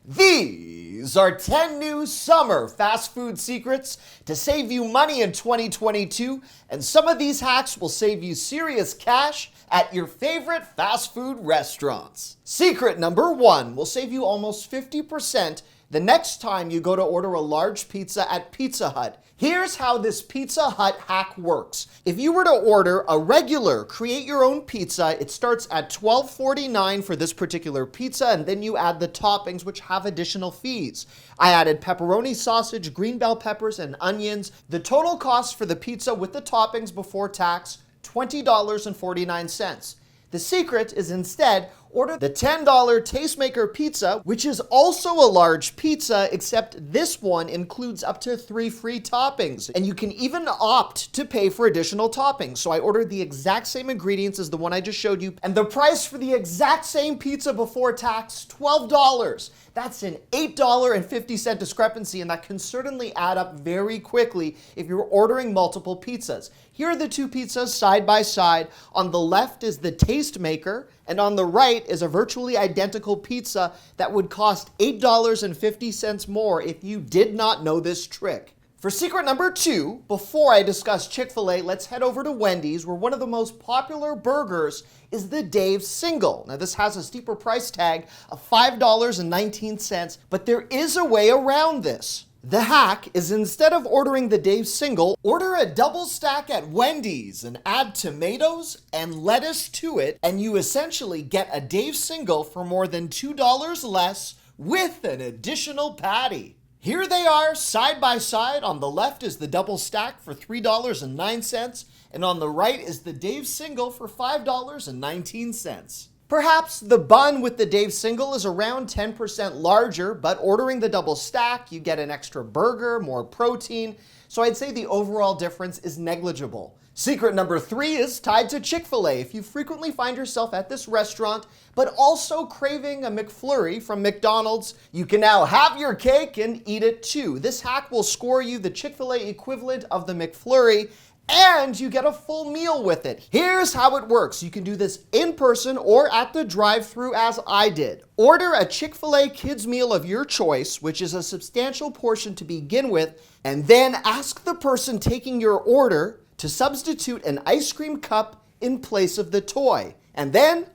These are 10 new summer fast food secrets to save you money in 2022, and some of these hacks will save you serious cash at your favorite fast food restaurants. Secret number 1 will save you almost 50% the next time you go to order a large pizza at Pizza Hut. Here's how this Pizza Hut hack works. If you were to order a regular create your own pizza, it starts at $12.49 for this particular pizza, and then you add the toppings, which have additional fees. I added pepperoni sausage, green bell peppers, and onions. The total cost for the pizza with the toppings before tax, $20.49. The secret is instead order the $10 Tastemaker pizza, which is also a large pizza, except this one includes up to 3 free toppings. And you can even opt to pay for additional toppings. So I ordered the exact same ingredients as the one I just showed you, and the price for the exact same pizza before tax, $12. That's an $8.50 discrepancy, and that can certainly add up very quickly if you're ordering multiple pizzas. Here are the two pizzas side by side. On the left is the Tastemaker, and on the right is a virtually identical pizza that would cost $8.50 more if you did not know this trick. For secret number 2, before I discuss Chick-fil-A, let's head over to Wendy's, where one of the most popular burgers is the Dave's Single. Now, this has a steeper price tag of $5.19, but there is a way around this. The hack is, instead of ordering the Dave's Single, order a double stack at Wendy's and add tomatoes and lettuce to it, and you essentially get a Dave's Single for more than $2 less with an additional patty. Here they are, side by side. On the left is the double stack for $3.09, and on the right is the Dave's Single for $5.19. Perhaps the bun with the Dave's Single is around 10% larger, but ordering the double stack, you get an extra burger, more protein, so I'd say the overall difference is negligible. Secret number 3 is tied to Chick-fil-A. If you frequently find yourself at this restaurant, but also craving a McFlurry from McDonald's, you can now have your cake and eat it too. This hack will score you the Chick-fil-A equivalent of the McFlurry, and you get a full meal with it. Here's how it works. You can do this in person or at the drive-thru as I did. Order a Chick-fil-A kids meal of your choice, which is a substantial portion to begin with, and then ask the person taking your order to substitute an ice cream cup in place of the toy. And then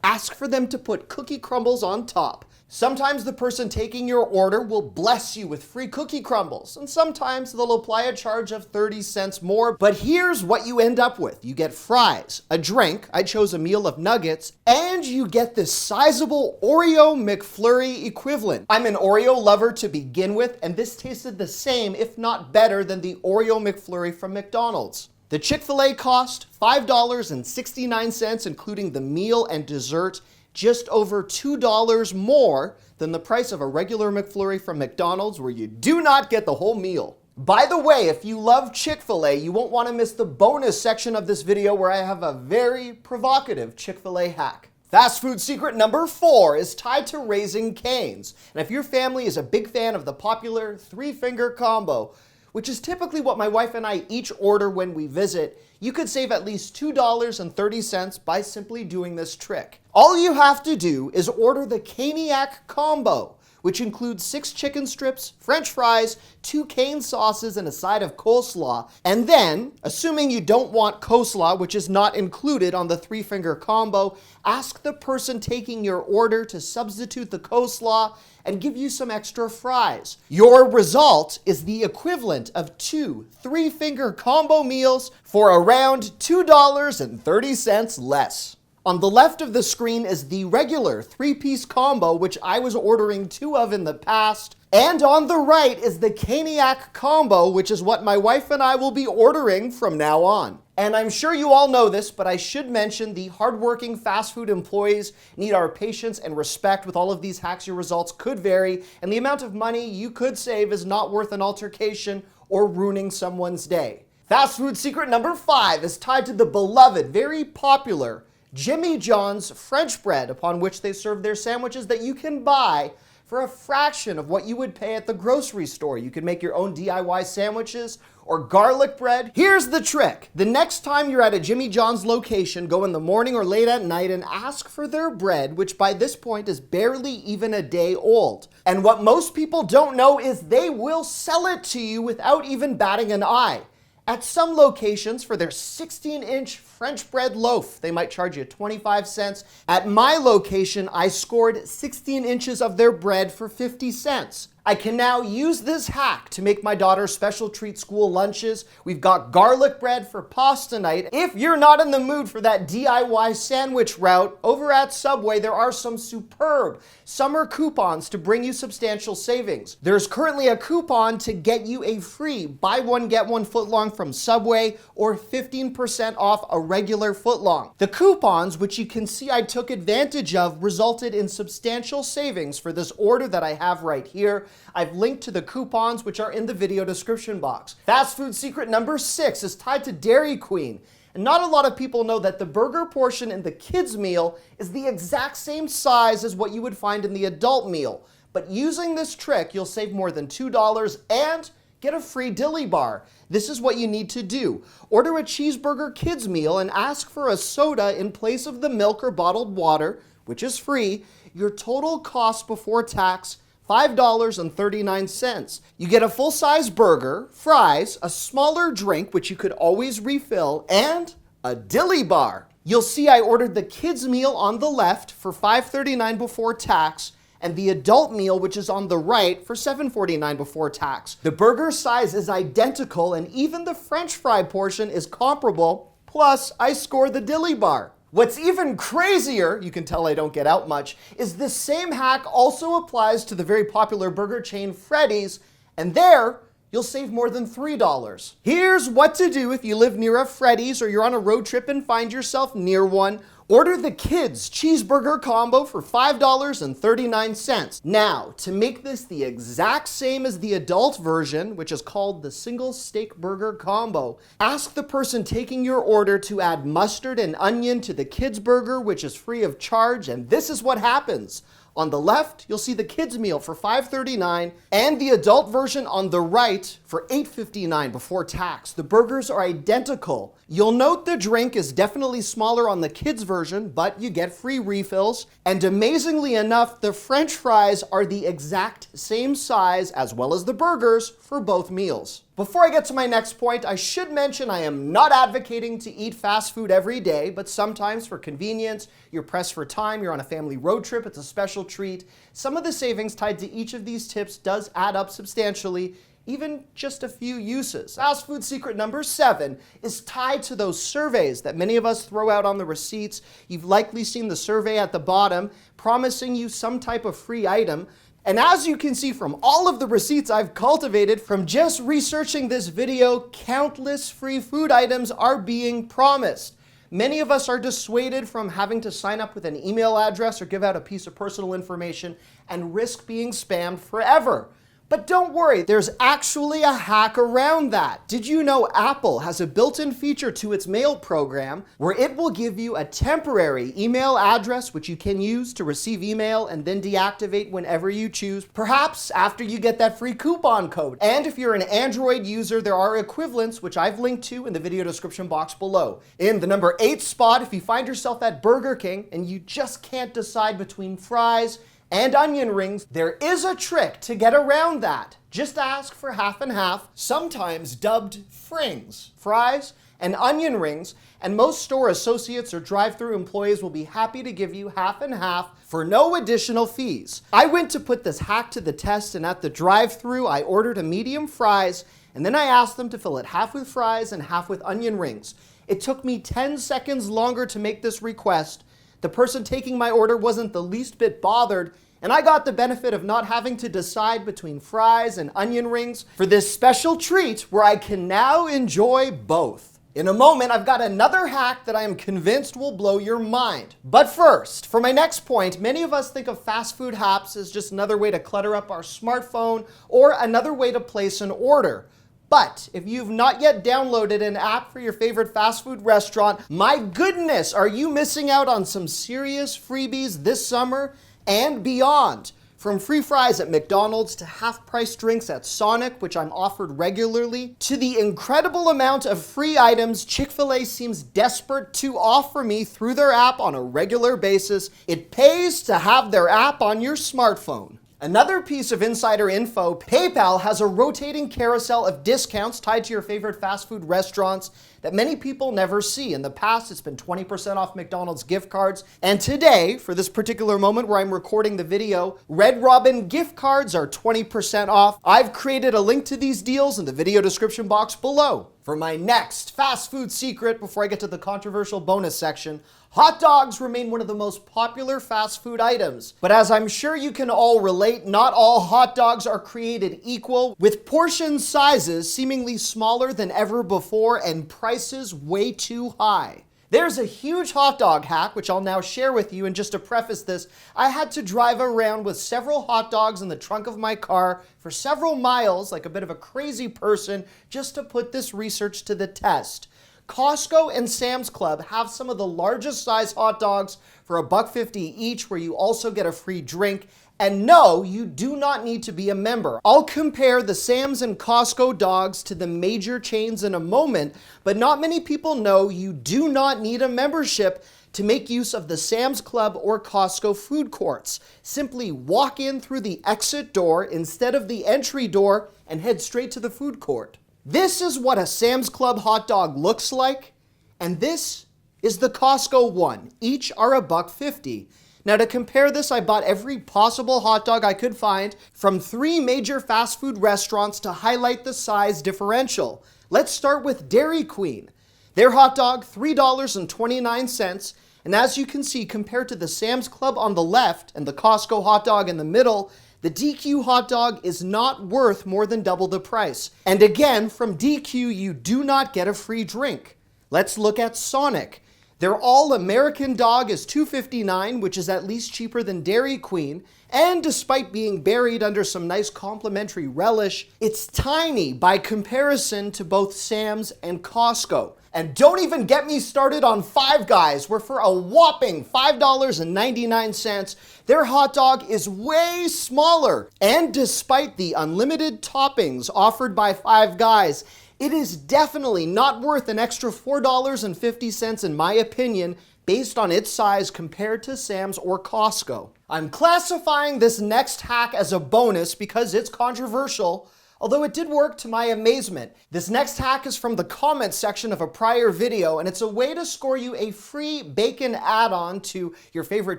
ask for them to put cookie crumbles on top. Sometimes the person taking your order will bless you with free cookie crumbles, and sometimes they'll apply a charge of 30 cents more, but here's what you end up with. You get fries, a drink, I chose a meal of nuggets, and you get this sizable Oreo McFlurry equivalent. I'm an Oreo lover to begin with, and this tasted the same, if not better, than the Oreo McFlurry from McDonald's. The Chick-fil-A cost $5.69, including the meal and dessert, just over $2 more than the price of a regular McFlurry from McDonald's, where you do not get the whole meal. By the way, if you love Chick-fil-A, you won't want to miss the bonus section of this video where I have a very provocative Chick-fil-A hack. Fast food secret number 4 is tied to Raising Cane's. And if your family is a big fan of the popular 3-finger combo, which is typically what my wife and I each order when we visit, you could save at least $2.30 by simply doing this trick. All you have to do is order the Caniac combo, which includes 6 chicken strips, French fries, 2 cane sauces, and a side of coleslaw. And then, assuming you don't want coleslaw, which is not included on the 3-finger combo, ask the person taking your order to substitute the coleslaw and give you some extra fries. Your result is the equivalent of 2 3-finger combo meals for around $2.30 less. On the left of the screen is the regular 3-piece combo, which I was ordering 2 of in the past. And on the right is the Caniac combo, which is what my wife and I will be ordering from now on. And I'm sure you all know this, but I should mention the hardworking fast food employees need our patience and respect. With all of these hacks, your results could vary, and the amount of money you could save is not worth an altercation or ruining someone's day. Fast food secret number 5 is tied to the beloved, very popular Jimmy John's French bread, upon which they serve their sandwiches that you can buy for a fraction of what you would pay at the grocery store. You can make your own DIY sandwiches or garlic bread. Here's the trick. The next time you're at a Jimmy John's location, go in the morning or late at night and ask for their bread, which by this point is barely even a day old. And what most people don't know is they will sell it to you without even batting an eye. At some locations, for their 16-inch French bread loaf, they might charge you 25 cents. At my location, I scored 16 inches of their bread for 50 cents. I can now use this hack to make my daughter's special treat school lunches. We've got garlic bread for pasta night. If you're not in the mood for that DIY sandwich route, over at Subway, there are some superb summer coupons to bring you substantial savings. There's currently a coupon to get you a free buy one, get one footlong from Subway, or 15% off a regular footlong. The coupons, which you can see I took advantage of, resulted in substantial savings for this order that I have right here. I've linked to the coupons, which are in the video description box. Fast food secret number 6 is tied to Dairy Queen. And not a lot of people know that the burger portion in the kids' meal is the exact same size as what you would find in the adult meal. But using this trick, you'll save more than $2 and get a free dilly bar. This is what you need to do. Order a cheeseburger kids meal and ask for a soda in place of the milk or bottled water, which is free. Your total cost before tax, $5.39. You get a full-size burger, fries, a smaller drink, which you could always refill, and a dilly bar. You'll see I ordered the kids meal on the left for $5.39 before tax, and the adult meal, which is on the right, for $7.49 before tax. The burger size is identical, and even the French fry portion is comparable, plus I scored the dilly bar. What's even crazier, you can tell I don't get out much, is this same hack also applies to the very popular burger chain Freddys, and there, you'll save more than $3. Here's what to do if you live near a Freddys or you're on a road trip and find yourself near one. Order the kids cheeseburger combo for $5.39. Now, to make this the exact same as the adult version, which is called the single steak burger combo, ask the person taking your order to add mustard and onion to the kids burger, which is free of charge, and this is what happens. On the left, you'll see the kids meal for $5.39 and the adult version on the right for $8.59 before tax. The burgers are identical. You'll note the drink is definitely smaller on the kids version, but you get free refills. And amazingly enough, the French fries are the exact same size as well as the burgers for both meals. Before I get to my next point, I should mention I am not advocating to eat fast food every day, but sometimes for convenience, you're pressed for time, you're on a family road trip, it's a special treat. Some of the savings tied to each of these tips does add up substantially, even just a few uses. Fast food secret number 7 is tied to those surveys that many of us throw out on the receipts. You've likely seen the survey at the bottom promising you some type of free item. And as you can see from all of the receipts I've cultivated from just researching this video, countless free food items are being promised. Many of us are dissuaded from having to sign up with an email address or give out a piece of personal information and risk being spammed forever. But don't worry, there's actually a hack around that. Did you know Apple has a built-in feature to its mail program where it will give you a temporary email address which you can use to receive email and then deactivate whenever you choose, perhaps after you get that free coupon code. And if you're an Android user, there are equivalents which I've linked to in the video description box below. In the number 8 spot, if you find yourself at Burger King and you just can't decide between fries and onion rings, there is a trick to get around that. Just ask for half and half, sometimes dubbed frings, fries and onion rings, and most store associates or drive-thru employees will be happy to give you half and half for no additional fees. I went to put this hack to the test, and at the drive-thru, I ordered a medium fries, and then I asked them to fill it half with fries and half with onion rings. It took me 10 seconds longer to make this request. The person taking my order wasn't the least bit bothered, and I got the benefit of not having to decide between fries and onion rings for this special treat where I can now enjoy both. In a moment, I've got another hack that I am convinced will blow your mind. But first, for my next point, many of us think of fast food apps as just another way to clutter up our smartphone or another way to place an order. But if you've not yet downloaded an app for your favorite fast food restaurant, my goodness, are you missing out on some serious freebies this summer and beyond? From free fries at McDonald's to half-price drinks at Sonic, which I'm offered regularly, to the incredible amount of free items Chick-fil-A seems desperate to offer me through their app on a regular basis, it pays to have their app on your smartphone. Another piece of insider info, PayPal has a rotating carousel of discounts tied to your favorite fast food restaurants that many people never see. In the past, it's been 20% off McDonald's gift cards. And today, for this particular moment where I'm recording the video, Red Robin gift cards are 20% off. I've created a link to these deals in the video description box below. For my next fast food secret, before I get to the controversial bonus section, hot dogs remain one of the most popular fast food items. But as I'm sure you can all relate, not all hot dogs are created equal, with portion sizes seemingly smaller than ever before and prices way too high. There's a huge hot dog hack, which I'll now share with you, and just to preface this, I had to drive around with several hot dogs in the trunk of my car for several miles, like a bit of a crazy person, just to put this research to the test. Costco and Sam's Club have some of the largest size hot dogs for $1.50 each, where you also get a free drink. And no, you do not need to be a member. I'll compare the Sam's and Costco dogs to the major chains in a moment, but not many people know you do not need a membership to make use of the Sam's Club or Costco food courts. Simply walk in through the exit door instead of the entry door and head straight to the food court. This is what a Sam's Club hot dog looks like, and this is the Costco one. Each are $1.50. Now, to compare this, I bought every possible hot dog I could find from 3 major fast food restaurants to highlight the size differential. Let's start with Dairy Queen. Their hot dog, $3.29, and as you can see, compared to the Sam's Club on the left and the Costco hot dog in the middle, the DQ hot dog is not worth more than double the price. And again, from DQ, you do not get a free drink. Let's look at Sonic. Their all-American dog is $2.59, which is at least cheaper than Dairy Queen, and despite being buried under some nice complimentary relish, it's tiny by comparison to both Sam's and Costco. And don't even get me started on Five Guys, where for a whopping $5.99, their hot dog is way smaller. And despite the unlimited toppings offered by Five Guys, it is definitely not worth an extra $4.50 in my opinion, based on its size compared to Sam's or Costco. I'm classifying this next hack as a bonus because it's controversial, although it did work to my amazement. This next hack is from the comment section of a prior video, and it's a way to score you a free bacon add-on to your favorite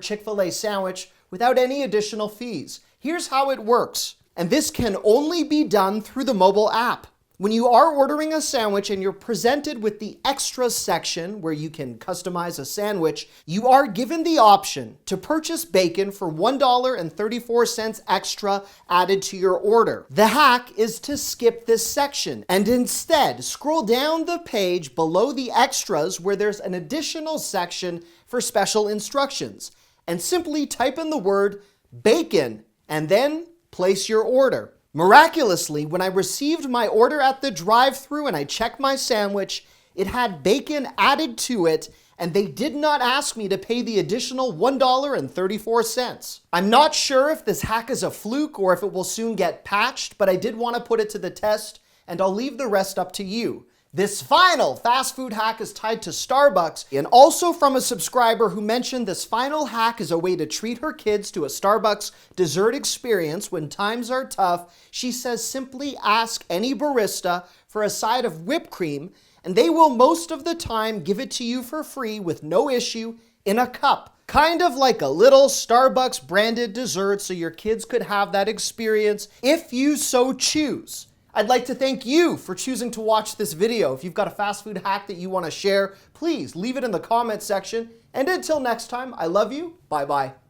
Chick-fil-A sandwich without any additional fees. Here's how it works, and this can only be done through the mobile app. When you are ordering a sandwich and you're presented with the extras section where you can customize a sandwich, you are given the option to purchase bacon for $1.34 extra added to your order. The hack is to skip this section and instead scroll down the page below the extras where there's an additional section for special instructions and simply type in the word bacon and then place your order. Miraculously, when I received my order at the drive-thru and I checked my sandwich, it had bacon added to it, and they did not ask me to pay the additional $1.34. I'm not sure if this hack is a fluke or if it will soon get patched, but I did want to put it to the test, and I'll leave the rest up to you. This final fast food hack is tied to Starbucks, and also from a subscriber who mentioned this final hack is a way to treat her kids to a Starbucks dessert experience when times are tough. She says simply ask any barista for a side of whipped cream, and they will most of the time give it to you for free with no issue in a cup. Kind of like a little Starbucks branded dessert so your kids could have that experience if you so choose. I'd like to thank you for choosing to watch this video. If you've got a fast food hack that you want to share, please leave it in the comment section. And until next time, I love you. Bye-bye.